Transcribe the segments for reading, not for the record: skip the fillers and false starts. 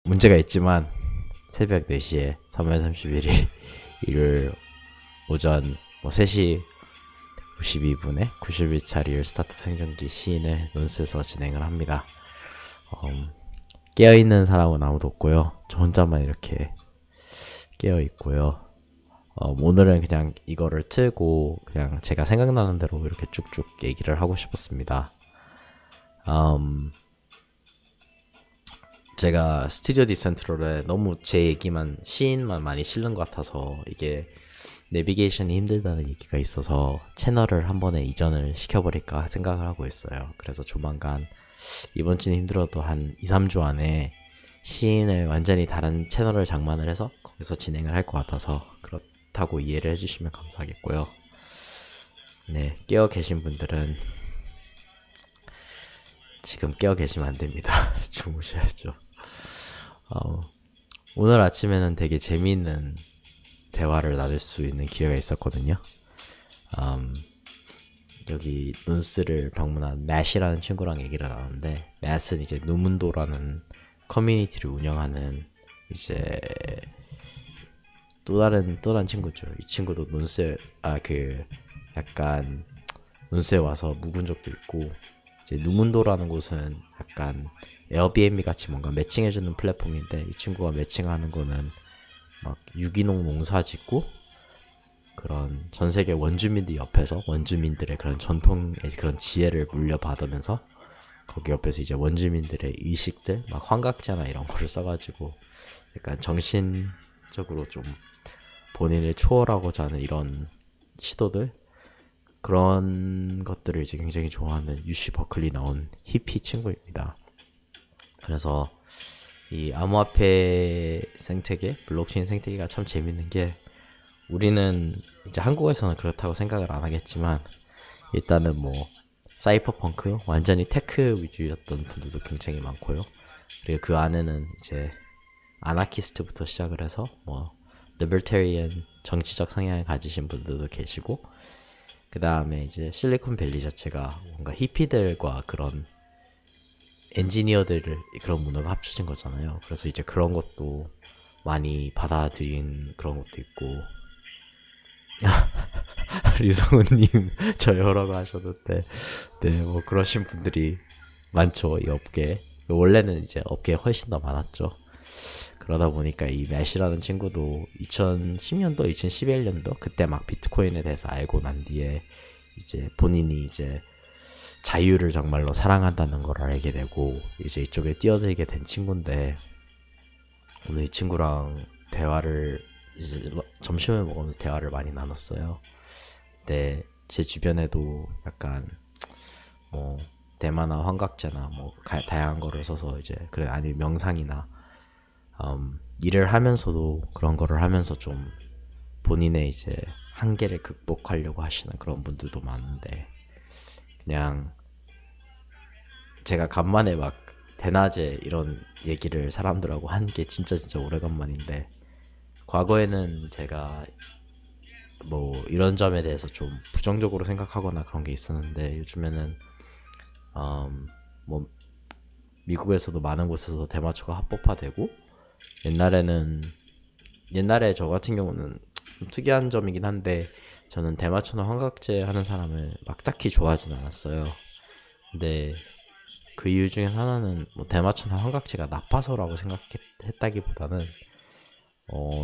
문제가 있지만 새벽 4시에 3월 31일 일요일 오전 3시 52분에 90일차 리얼 스타트업 생존기 시인을 논스에서 진행을 합니다. 깨어있는 사람은 아무도 없고요. 저 혼자만 이렇게 깨어있고요. 오늘은 그냥 이거를 틀고 그냥 제가 생각나는 대로 이렇게 쭉쭉 얘기를 하고 싶었습니다. 제가 스튜디오 디센트럴에 너무 제 얘기만 시인만 많이 실는 것 같아서 이게 내비게이션이 힘들다는 얘기가 있어서 채널을 한 번에 이전을 시켜버릴까 생각을 하고 있어요. 그래서 조만간 이번 주는 힘들어도 한 2-3주 안에 시인을 완전히 다른 채널을 장만을 해서 거기서 진행을 할 것 같아서 그렇다고 이해를 해주시면 감사하겠고요. 네, 깨어 계신 분들은 지금 깨어 계시면 안 됩니다. 주무셔야죠. 오늘 아침에는 되게 재미있는 대화를 나눌 수 있는 기회가 있었거든요. 여기 논스를 방문한 맷이라는 친구랑 얘기를 나눴는데, 맷은 이제 누문도라는 커뮤니티를 운영하는 이제 또 다른 친구죠. 이 친구도 논스에 약간 논스에 와서 묵은 적도 있고, 이제 누문도라는 곳은 약간 에어비앤비 같이 뭔가 매칭해주는 플랫폼인데, 이 친구가 매칭하는 거는 막 유기농 농사 짓고 그런 전 세계 원주민들 옆에서 원주민들의 그런 전통의 그런 지혜를 물려받으면서 거기 옆에서 이제 원주민들의 의식들 막 환각자나 이런 거를 써가지고 약간 정신적으로 좀 본인을 초월하고자 하는 이런 시도들, 그런 것들을 이제 굉장히 좋아하는 UC 버클리 나온 히피 친구입니다. 그래서 이 암호화폐 생태계, 블록체인 생태계가 참 재밌는 게, 우리는 이제 한국에서는 그렇다고 생각을 안 하겠지만 일단은 뭐 사이퍼펑크, 완전히 테크 위주였던 분들도 굉장히 많고요. 그리고 그 안에는 이제 아나키스트부터 시작을 해서 뭐 리버테리언 정치적 성향을 가지신 분들도 계시고, 그 다음에 이제 실리콘밸리 자체가 뭔가 히피들과 그런 엔지니어들을 그런 문화가 합쳐진 거잖아요. 그래서 이제 그런 것도 많이 받아들인 그런 것도 있고. 류성훈님 저요라고 하셨는데, 네, 뭐 그러신 분들이 많죠, 이 업계에. 원래는 이제 업계에 훨씬 더 많았죠. 그러다 보니까 이 맷이라는 친구도 2010년도, 2011년도 그때 막 비트코인에 대해서 알고 난 뒤에 이제 본인이 이제 자유를 정말로 사랑한다는 걸 알게 되고 이제 이쪽에 뛰어들게 된 친구인데, 오늘 이 친구랑 대화를 이제 점심을 먹으면서 대화를 많이 나눴어요. 근데 제 주변에도 약간 뭐 대마나 환각제나 뭐 다양한 거를 써서 이제 그래, 아니 명상이나 일을 하면서도 그런 거를 하면서 좀 본인의 이제 한계를 극복하려고 하시는 그런 분들도 많은데, 그냥 제가 간만에 막 대낮에 이런 얘기를 사람들하고 한 게 진짜 오래간만인데, 과거에는 제가 뭐 이런 점에 대해서 좀 부정적으로 생각하거나 그런 게 있었는데, 요즘에는 뭐 미국에서도 많은 곳에서 대마초가 합법화되고, 옛날에 저 같은 경우는 좀 특이한 점이긴 한데, 저는 대마초나 환각제 하는 사람을 막 딱히 좋아하진 않았어요. 근데 그 이유 중에 하나는 뭐 대마초나 환각제가 나빠서라고 생각했다기보다는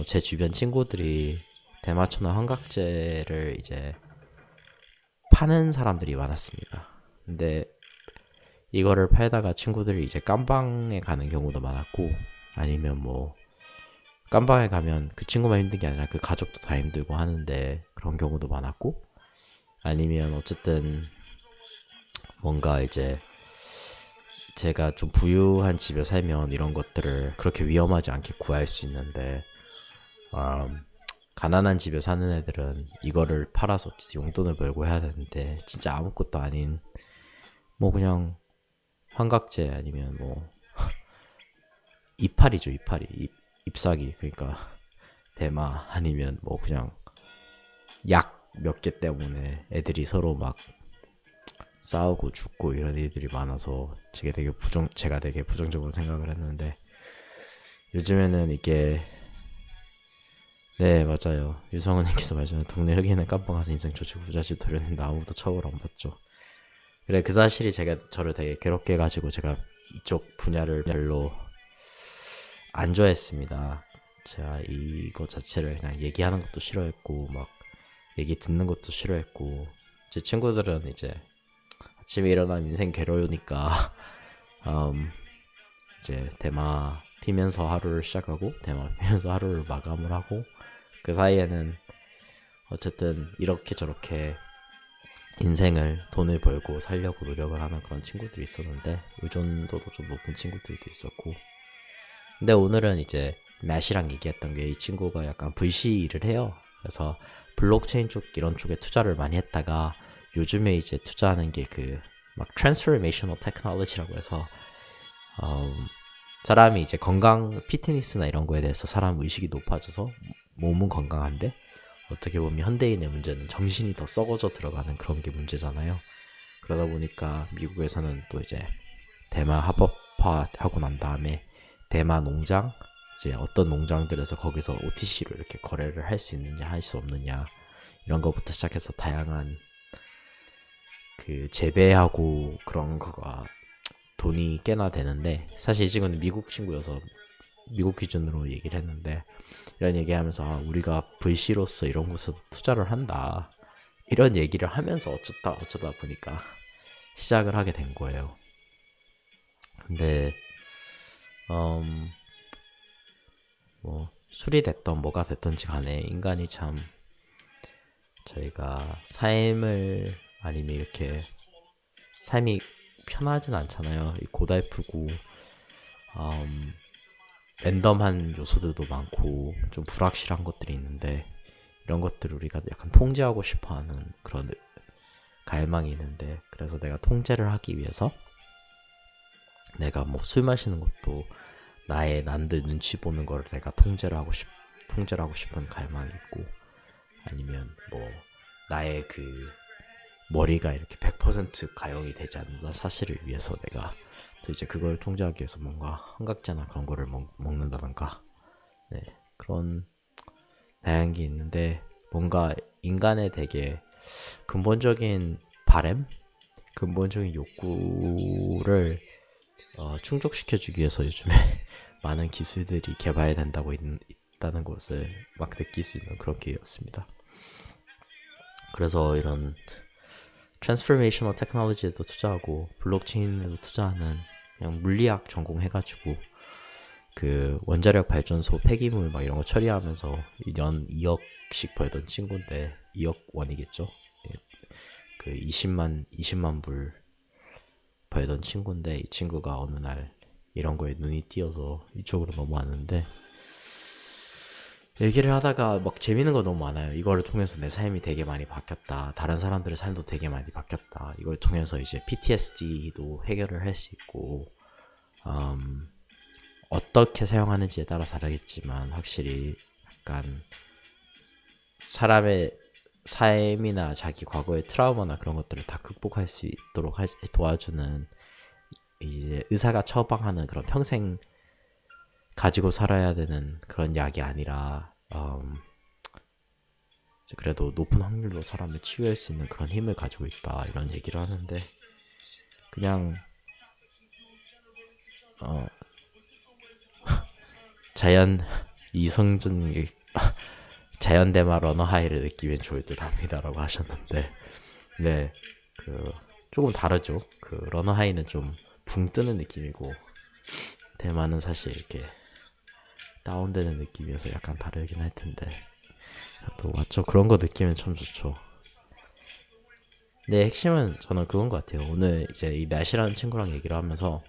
제 주변 친구들이 대마초나 환각제를 이제 파는 사람들이 많았습니다. 근데 이거를 팔다가 친구들이 이제 깜방에 가는 경우도 많았고, 아니면 뭐 깜방에 가면 그 친구만 힘든 게 아니라 그 가족도 다 힘들고 하는데 그런 경우도 많았고, 아니면 어쨌든 뭔가 이제 제가 좀 부유한 집에 살면 이런 것들을 그렇게 위험하지 않게 구할 수 있는데, 가난한 집에 사는 애들은 이거를 팔아서 용돈을 벌고 해야 되는데, 진짜 아무것도 아닌 뭐 그냥 환각제 아니면 뭐 이파리죠, 이파리, 잎사귀, 그러니까 대마, 아니면 뭐 그냥 약 몇 개 때문에 애들이 서로 막 싸우고 죽고 이런 일들이 많아서 제가 되게 부정적으로 생각을 했는데, 요즘에는 이게 네 맞아요. 유성은님께서 말씀하신 동네 흑인은 깜빵 가서 인생 좋지 부잣집 도련님도 아무도 처벌 안 받죠. 그래 그 사실이 제가 저를 되게 괴롭게 해가지고 제가 이쪽 분야를 별로 안 좋아했습니다. 제가 이거 자체를 그냥 얘기하는 것도 싫어했고 막 얘기 듣는 것도 싫어했고 제 친구들은 이제 아침에 일어나면 인생 괴로우니까 이제 대마 피면서 하루를 시작하고 대마 피면서 하루를 마감을 하고 그 사이에는 어쨌든 이렇게 저렇게 인생을 돈을 벌고 살려고 노력을 하는 그런 친구들이 있었는데 의존도도 좀 높은 친구들도 있었고 근데 오늘은 이제 맷이랑 얘기했던 게 이 친구가 약간 VC 일을 해요. 그래서 블록체인 쪽 이런 쪽에 투자를 많이 했다가 요즘에 이제 투자하는 게 그 막 트랜스포메이셔널 테크놀로지라고 해서 사람이 이제 건강 피트니스나 이런 거에 대해서 사람 의식이 높아져서 몸은 건강한데 어떻게 보면 현대인의 문제는 정신이 더 썩어져 들어가는 그런 게 문제잖아요. 그러다 보니까 미국에서는 또 이제 대마 합법화하고 난 다음에 대마 농장 이제 어떤 농장들에서 거기서 OTC로 이렇게 거래를 할 수 있느냐 할 수 없느냐 이런 거부터 시작해서 다양한 그 재배하고 그런 거가 돈이 꽤나 되는데 사실 이 친구는 미국 친구여서 미국 기준으로 얘기를 했는데 이런 얘기하면서 우리가 VC로서 이런 곳에서 투자를 한다 이런 얘기를 하면서 어쩌다 보니까 시작을 하게 된 거예요. 근데 뭐 술이 됐던 뭐가 됐던지 간에 인간이 참 저희가 삶을 아니면 이렇게 삶이 편하진 않잖아요. 고달프고 랜덤한 요소들도 많고 좀 불확실한 것들이 있는데 이런 것들을 우리가 약간 통제하고 싶어하는 그런 갈망이 있는데 그래서 내가 통제를 하기 위해서 내가 뭐 술 마시는 것도 나의 남들 눈치 보는 거를 내가 통제를 하고 싶은 갈망이 있고 아니면 뭐 나의 그 머리가 이렇게 100% 가용이 되지 않는 사실을 위해서 내가 또 이제 그걸 통제하기 위해서 뭔가 한각제나 그런 거를 먹는다던가 네, 그런 다양한 게 있는데 뭔가 인간의 되게 근본적인 바램? 근본적인 욕구를 충족시켜주기 위해서 요즘에 많은 기술들이 개발된다고 있다는 것을 막 느낄 수 있는 그런 기회였습니다. 그래서 이런 트랜스포메이셔널 테크놀로지에도 투자하고 블록체인에도 투자하는 그냥 물리학 전공해가지고 그 원자력 발전소 폐기물 막 이런 거 처리하면서 연 2억씩 벌던 친구인데 2억 원이겠죠. 그 20만 불 벌던 친구인데 이 친구가 어느 날 이런 거에 눈이 띄어서 이쪽으로 넘어왔는데 얘기를 하다가 막 재밌는 거 너무 많아요. 이거를 통해서 내 삶이 되게 많이 바뀌었다. 다른 사람들의 삶도 되게 많이 바뀌었다. 이걸 통해서 이제 PTSD도 해결을 할 수 있고 어떻게 사용하는지에 따라 다르겠지만 확실히 약간 사람의 삶이나 자기 과거의 트라우마나 그런 것들을 다 극복할 수 있도록 도와주는 이제 의사가 처방하는 그런 평생 가지고 살아야 되는 그런 약이 아니라 그래도 높은 확률로 사람을 치유할 수 있는 그런 힘을 가지고 있다 이런 얘기를 하는데 그냥 자연 이성준 자연대마 러너하이를 느끼면 좋을 듯 합니다라고 하셨는데 네, 그 조금 다르죠. 그 러너하이는 좀 붕 뜨는 느낌이고 대마는 사실 이렇게 다운되는 느낌이어서 약간 다르긴 할 텐데 또 맞죠. 그런 거 느끼면 참 좋죠. 근데 핵심은 저는 그건 것 같아요. 오늘 이제 이 맷이라는 친구랑 얘기를 하면서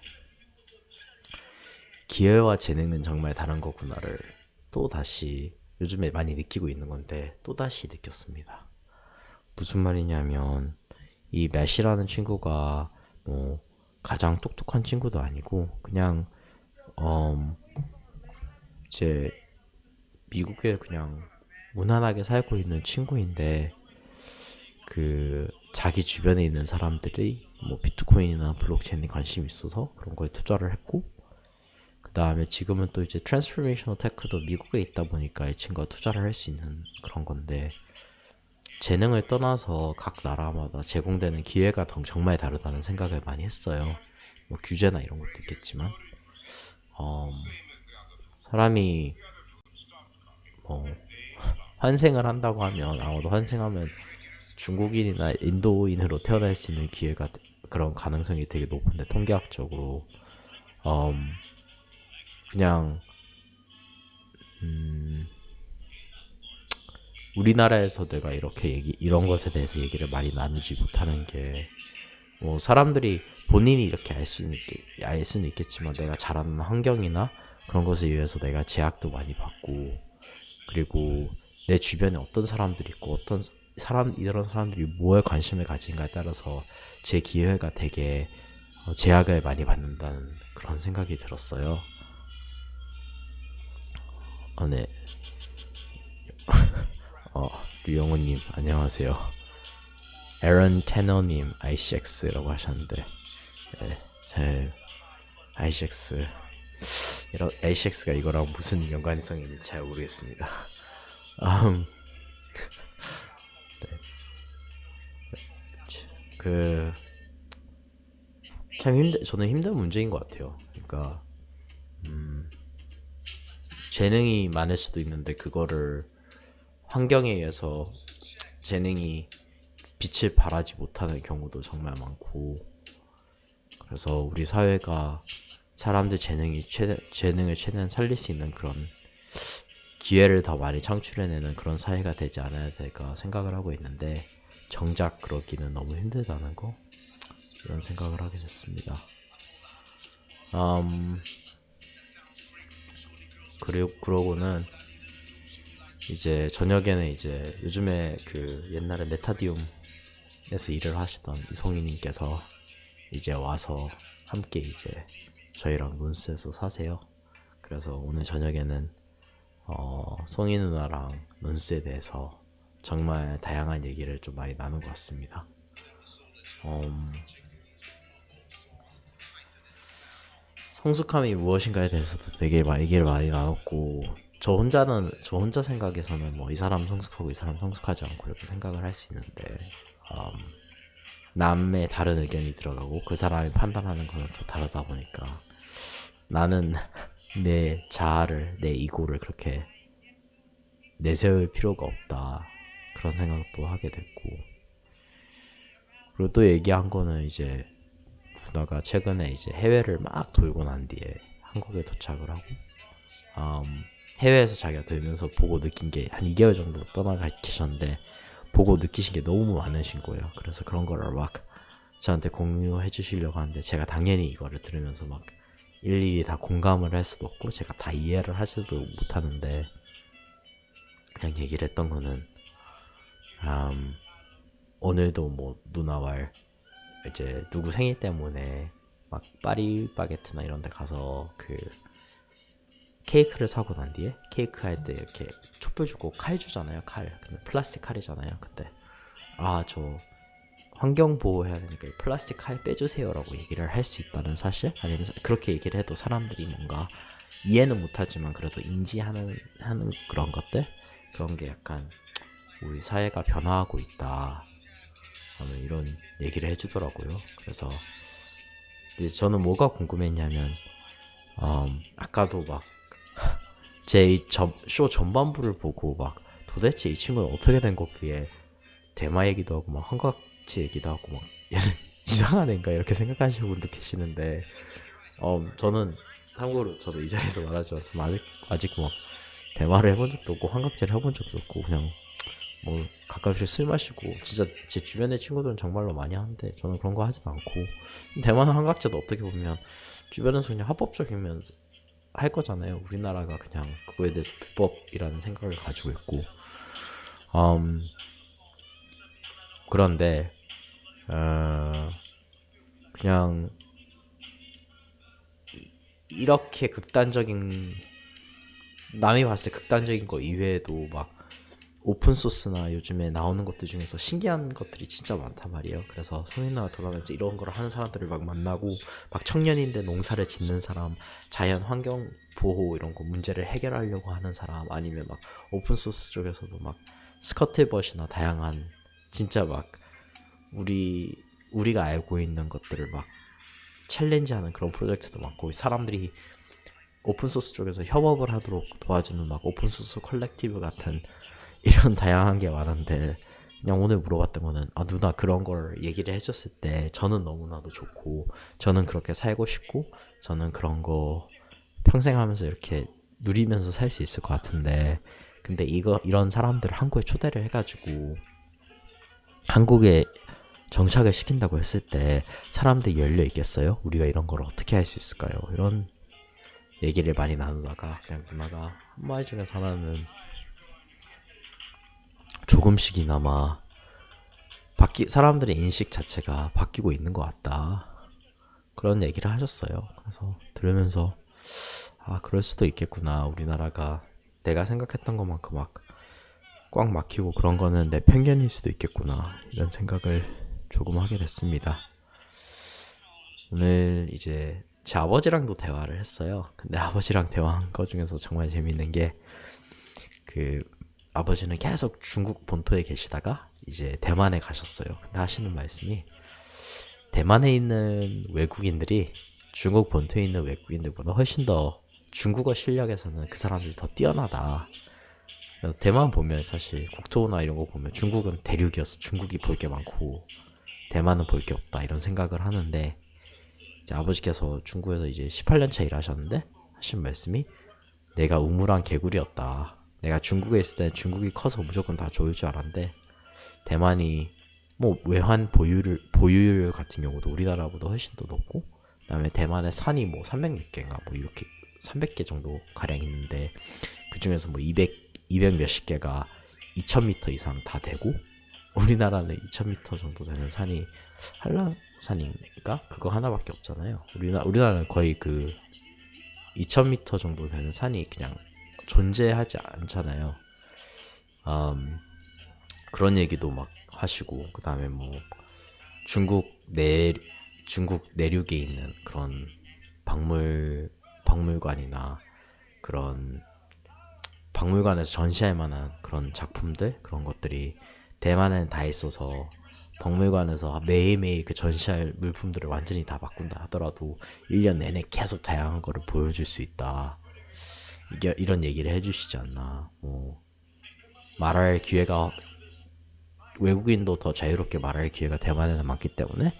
기회와 재능은 정말 다른 거구나를 또 다시 요즘에 많이 느끼고 있는 건데 또 다시 느꼈습니다. 무슨 말이냐면 이 맷이라는 친구가 뭐 가장 똑똑한 친구도 아니고 그냥 이제 미국에 그냥 무난하게 살고 있는 친구인데 그 자기 주변에 있는 사람들이 뭐 비트코인이나 블록체인에 관심이 있어서 그런 거에 투자를 했고 그 다음에 지금은 또 이제 트랜스포메이셔널 테크도 미국에 있다 보니까 이 친구가 투자를 할 수 있는 그런 건데, 재능을 떠나서 각 나라마다 제공되는 기회가 정말 다르다는 생각을 많이 했어요. 뭐 규제나 이런 것도 있겠지만, 사람이 뭐 환생을 한다고 하면, 아마도 환생하면 중국인이나 인도인으로 태어날 수 있는 기회가, 그런 가능성이 되게 높은데, 통계학적으로 그냥 우리나라에서 내가 이렇게 이런 것에 대해서 얘기를 많이 나누지 못하는 게, 뭐 사람들이 본인이 이렇게 알 수는 있겠지만, 내가 자라는 환경이나 그런 것에 의해서 내가 제약도 많이 받고, 그리고 내 주변에 어떤 사람들이 있고 이런 사람들이 뭐에 관심을 가진가에 따라서 제 기회가 되게 제약을 많이 받는다는 그런 생각이 들었어요. 네. 류영호님 안녕하세요. 에런 테너님 ICX라고 하셨는데, 네, ICX ACX가 이거랑 무슨 연관성이 있는지 잘 모르겠습니다. 네. 저는 힘든 문제인 것 같아요. 그러니까 재능이 많을 수도 있는데, 그거를 환경에 의해서 재능이 빛을 발하지 못하는 경우도 정말 많고, 그래서 우리 사회가 사람들 재능을 최대한 살릴 수 있는 그런 기회를 더 많이 창출해내는 그런 사회가 되지 않아야 될까 생각을 하고 있는데, 정작 그러기는 너무 힘들다는 거, 이런 생각을 하게 됐습니다. 그러고는 이제 저녁에는 이제 요즘에 그 옛날에 메타디움에서 일을 하시던 이송희님께서 이제 와서 함께 이제 저희랑 논스에서 사세요. 그래서 오늘 저녁에는 송희 누나랑 논스에 대해서 정말 다양한 얘기를 좀 많이 나눈 것 같습니다. 성숙함이 무엇인가에 대해서도 되게 얘기를 많이 나눴고, 저 혼자 생각에서는 뭐 이 사람 성숙하고 이 사람 성숙하지 않고 이렇게 생각을 할 수 있는데, 남의 다른 의견이 들어가고 그 사람이 판단하는 거는 또 다르다 보니까, 나는 내 자아를, 내 이고를 그렇게 내세울 필요가 없다, 그런 생각도 하게 됐고, 그리고 또 얘기한 거는 이제 누나가 최근에 이제 해외를 막 돌고 난 뒤에 한국에 도착을 하고, 해외에서 자기가 돌면서 보고 느낀 게, 한 2개월 정도 떠나가 계셨는데 보고 느끼신 게 너무 많으신 거예요. 그래서 그런 거를 막 저한테 공유해 주시려고 하는데, 제가 당연히 이거를 들으면서 막 일일이 다 공감을 할 수도 없고 제가 다 이해를 하지도 못하는데, 그냥 얘기를 했던 거는, 오늘도 뭐 누나와 이제 누구 생일 때문에 막 파리바게트나 이런 데 가서 그 케이크를 사고 난 뒤에, 케이크 할 때 이렇게 촛불 주고 칼 주잖아요. 근데 플라스틱 칼이잖아요. 그때 저 환경 보호해야 되니까 플라스틱 칼 빼주세요라고 얘기를 할 수 있다는 사실, 아니면 그렇게 얘기를 해도 사람들이 뭔가 이해는 못하지만 그래도 인지하는 그런 것들, 그런 게 약간 우리 사회가 변화하고 있다 하는 이런 얘기를 해주더라고요. 그래서 이제 저는 뭐가 궁금했냐면, 아까도 막 제 쇼 전반부를 보고 막 도대체 이 친구는 어떻게 된 거기에 대마 얘기도 하고 막 한각지 얘기도 하고 막 얘는 이상한 애인가 이렇게 생각하시는 분도 계시는데, 저는 참고로 저도 이 자리에서 말하지만 저는 아직 뭐 대마를 해본 적도 없고 한각지를 해본 적도 없고, 그냥 뭐 가끔씩 술 마시고, 진짜 제 주변의 친구들은 정말로 많이 하는데 저는 그런 거 하지도 않고, 대만은 한각지도 어떻게 보면 주변에서 그냥 합법적이면 할 거잖아요. 우리나라가 그냥 그거에 대해서 불법이라는 생각을 가지고 있고, 그런데 그냥 이렇게 극단적인, 남이 봤을 때 극단적인 거 이외에도 막 오픈소스나 요즘에 나오는 것들 중에서 신기한 것들이 진짜 많단 말이에요. 그래서 성인나라 돌아다니면서 이런 걸 하는 사람들을 막 만나고, 막 청년인데 농사를 짓는 사람, 자연 환경 보호 이런 거 문제를 해결하려고 하는 사람, 아니면 막 오픈소스 쪽에서도 막 스커틀벗이나 다양한 진짜 막 우리가 알고 있는 것들을 막 챌린지하는 그런 프로젝트도 많고, 사람들이 오픈소스 쪽에서 협업을 하도록 도와주는 막 오픈소스 컬렉티브 같은 이런 다양한 게 많은데, 그냥 오늘 물어봤던 거는, 아, 누나 그런 걸 얘기를 해줬을 때 저는 너무나도 좋고, 저는 그렇게 살고 싶고, 저는 그런 거 평생 하면서 이렇게 누리면서 살 수 있을 것 같은데, 근데 이런 사람들을 한국에 초대를 해가지고 한국에 정착을 시킨다고 했을 때 사람들이 열려 있겠어요? 우리가 이런 걸 어떻게 할 수 있을까요? 이런 얘기를 많이 나누다가 그냥 누나가 한 말 중에서 하나는, 조금씩이나마 사람들의 인식 자체가 바뀌고 있는 것 같다, 그런 얘기를 하셨어요. 그래서 들으면서, 아, 그럴 수도 있겠구나. 우리나라가 내가 생각했던 것만큼 막 꽉 막히고 그런 거는 내 편견일 수도 있겠구나, 이런 생각을 조금 하게 됐습니다. 오늘 이제 제 아버지랑도 대화를 했어요. 근데 아버지랑 대화한 거 중에서 정말 재밌는 게, 그 아버지는 계속 중국 본토에 계시다가 이제 대만에 가셨어요. 근데 하시는 말씀이, 대만에 있는 외국인들이 중국 본토에 있는 외국인들보다 훨씬 더 중국어 실력에서는 그 사람들이 더 뛰어나다. 그래서 대만 보면 사실 국토나 이런 거 보면 중국은 대륙이어서 중국이 볼 게 많고 대만은 볼 게 없다, 이런 생각을 하는데, 이제 아버지께서 중국에서 이제 18년차 일하셨는데 하신 말씀이, 내가 우물안 개구리였다. 내가 중국에 있을 때 중국이 커서 무조건 다 좋을 줄 알았는데, 대만이 뭐 외환 보유율 같은 경우도 우리나라보다 훨씬 더 높고, 그다음에 대만의 산이 뭐 300 몇 개인가 뭐 이렇게 300개 정도 가량 있는데, 그 중에서 뭐 200 몇십 개가 2000m 이상 다 되고, 우리나라는 2000m 정도 되는 산이 한라산인가 그거 하나밖에 없잖아요. 우리나라는 거의 그 2000m 정도 되는 산이 그냥 존재하지 않잖아요. 그런 얘기도 막 하시고, 그 다음에 뭐 중국 내륙에 있는 그런 박물관이나 그런 박물관에서 전시할 만한 그런 작품들, 그런 것들이 대만에는 다 있어서 박물관에서 매일매일 그 전시할 물품들을 완전히 다 바꾼다 하더라도 1년 내내 계속 다양한 거를 보여줄 수 있다, 이런 얘기를 해주시지 않나. 뭐 말할 기회가, 외국인도 더 자유롭게 말할 기회가 대만에는 많기 때문에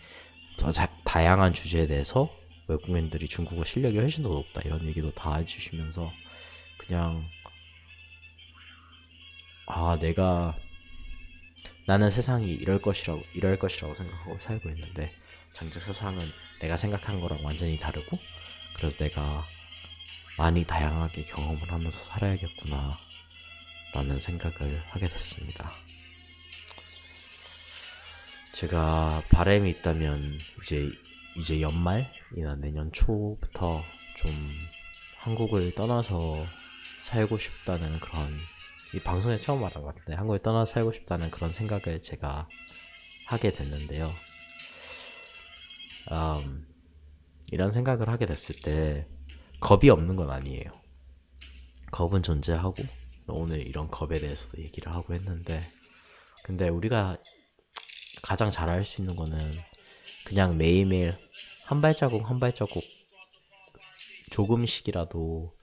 더 다양한 주제에 대해서 외국인들이 중국어 실력이 훨씬 더 높다, 이런 얘기도 다 해주시면서, 그냥 나는 세상이 이럴 것이라고 생각하고 살고 있는데, 장작 세상은 내가 생각한 거랑 완전히 다르고, 그래서 내가 많이 다양하게 경험을 하면서 살아야겠구나, 라는 생각을 하게 됐습니다. 제가 바람이 있다면 이제 연말이나 내년 초부터 좀 한국을 떠나서 살고 싶다는 그런, 이 방송에 처음 말한 것 같은데, 한국에 떠나서 살고 싶다는 그런 생각을 제가 하게 됐는데요. 이런 생각을 하게 됐을 때 겁이 없는 건 아니에요. 겁은 존재하고, 오늘 이런 겁에 대해서도 얘기를 하고 했는데, 근데 우리가 가장 잘할 수 있는 거는 그냥 매일매일 한 발자국 한 발자국 조금씩이라도,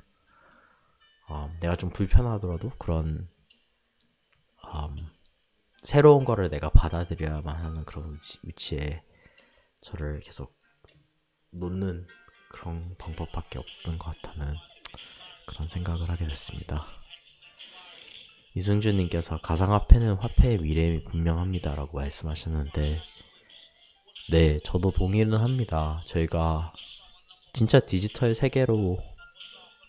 내가 좀 불편하더라도 그런 새로운 거를 내가 받아들여야만 하는 그런 위치에 저를 계속 놓는 그런 방법밖에 없는 것 같다는 그런 생각을 하게 됐습니다. 이승준님께서 가상화폐는 화폐의 미래임이 분명합니다 라고 말씀하셨는데, 네, 저도 동의는 합니다. 저희가 진짜 디지털 세계로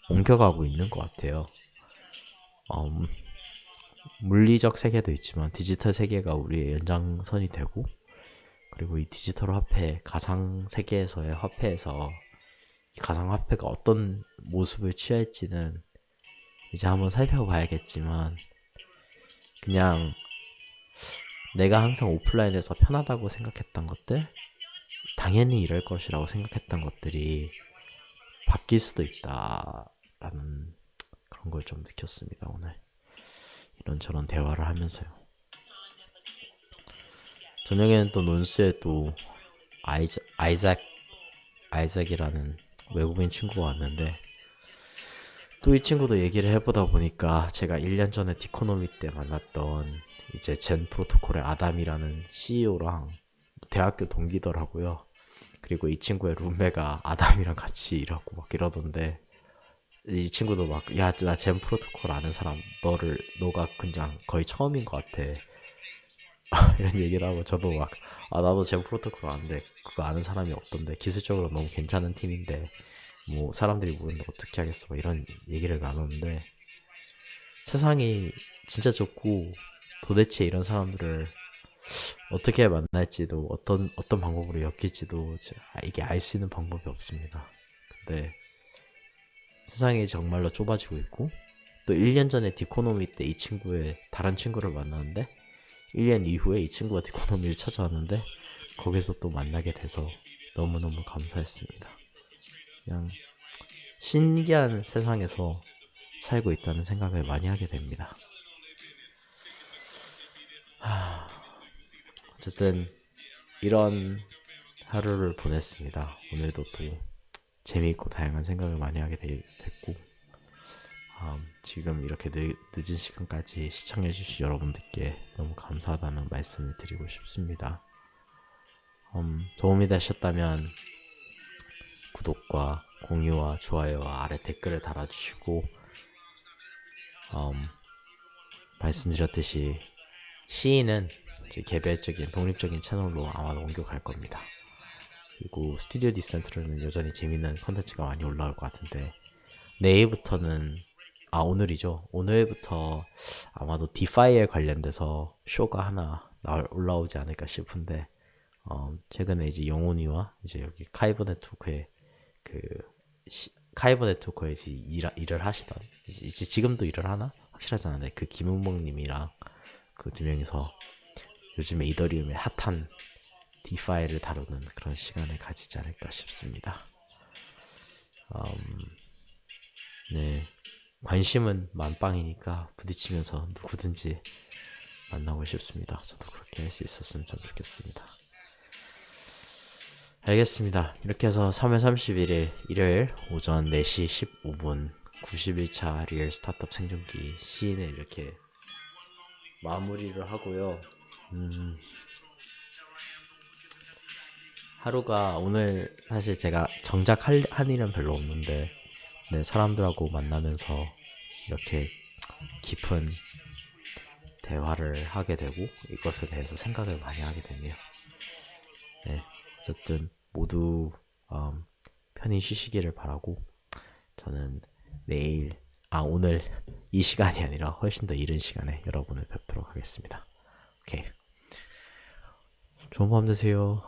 옮겨가고 있는 것 같아요. 물리적 세계도 있지만 디지털 세계가 우리의 연장선이 되고, 그리고 이 디지털 화폐, 가상 세계에서의 화폐에서 이 가상 화폐가 어떤 모습을 취할지는 이제 한번 살펴봐야겠지만, 그냥 내가 항상 오프라인에서 편하다고 생각했던 것들, 당연히 이럴 것이라고 생각했던 것들이 바뀔 수도 있다라는 그런 걸 좀 느꼈습니다. 오늘 이런저런 대화를 하면서요. 저녁에는 또 논스에 또 아이작이라는 외국인 친구가 왔는데, 또 이 친구도 얘기를 해보다 보니까 제가 1년 전에 디코노미 때 만났던 이제 젠 프로토콜의 아담이라는 CEO랑 대학교 동기더라고요. 그리고 이 친구의 룸메가 아담이랑 같이 일하고 막 이러던데, 이 친구도 막, 야, 나 젠 프로토콜 아는 사람, 너가 그냥 거의 처음인 것 같아. 이런 얘기를 하고, 저도 막, 나도 젠 프로토콜 아는데, 그거 아는 사람이 없던데, 기술적으로 너무 괜찮은 팀인데, 뭐, 사람들이 모르는데 어떻게 하겠어. 막 이런 얘기를 나눴는데, 세상이 진짜 좋고, 도대체 이런 사람들을 어떻게 만날지도, 어떤 방법으로 엮일지도, 이게 알 수 있는 방법이 없습니다. 근데, 세상이 정말로 좁아지고 있고, 또 1년 전에 디코노미 때 이 친구의 다른 친구를 만났는데, 1년 이후에 이 친구가 디코노미를 찾아왔는데, 거기서 또 만나게 돼서 너무너무 감사했습니다. 그냥 신기한 세상에서 살고 있다는 생각을 많이 하게 됩니다. 어쨌든 이런 하루를 보냈습니다. 오늘도 또 재미있고 다양한 생각을 많이 하게 됐고, 지금 이렇게 늦은 시간까지 시청해주신 여러분들께 너무 감사하다는 말씀을 드리고 싶습니다. 도움이 되셨다면 구독과 공유와 좋아요와 아래 댓글을 달아주시고, 말씀드렸듯이 시인은 개별적인 독립적인 채널로 아마 옮겨갈 겁니다. 그리고 스튜디오 디센트로는 여전히 재밌는 컨텐츠가 많이 올라올 것 같은데, 내일부터는 오늘이죠. 오늘부터 아마도 디파이에 관련돼서 쇼가 하나 올라오지 않을까 싶은데, 최근에 이제 영훈이와 이제 여기 카이버 네트워크에 카이버 네트워크에서 일을 하시던, 이제 지금도 일을 하나? 확실하지 않은데, 그 김은봉님이랑 그 두 명이서 요즘에 이더리움의 핫한 디파이를 다루는 그런 시간을 가지지 않을까 싶습니다. 네, 관심은 만빵이니까 부딪히면서 누구든지 만나고 싶습니다. 저도 그렇게 할 수 있었으면 참 좋겠습니다. 알겠습니다. 이렇게 해서 3월 31일 일요일 오전 4시 15분 91차 리얼 스타트업 생존기 시인을 이렇게 마무리를 하고요. 하루가 오늘 사실 제가 정작 한 일은 별로 없는데, 네, 사람들하고 만나면서 이렇게 깊은 대화를 하게 되고 이것에 대해서 생각을 많이 하게 되네요. 네, 어쨌든 모두 편히 쉬시기를 바라고, 저는 오늘 이 시간이 아니라 훨씬 더 이른 시간에 여러분을 뵙도록 하겠습니다. 오케이, 좋은 밤 되세요.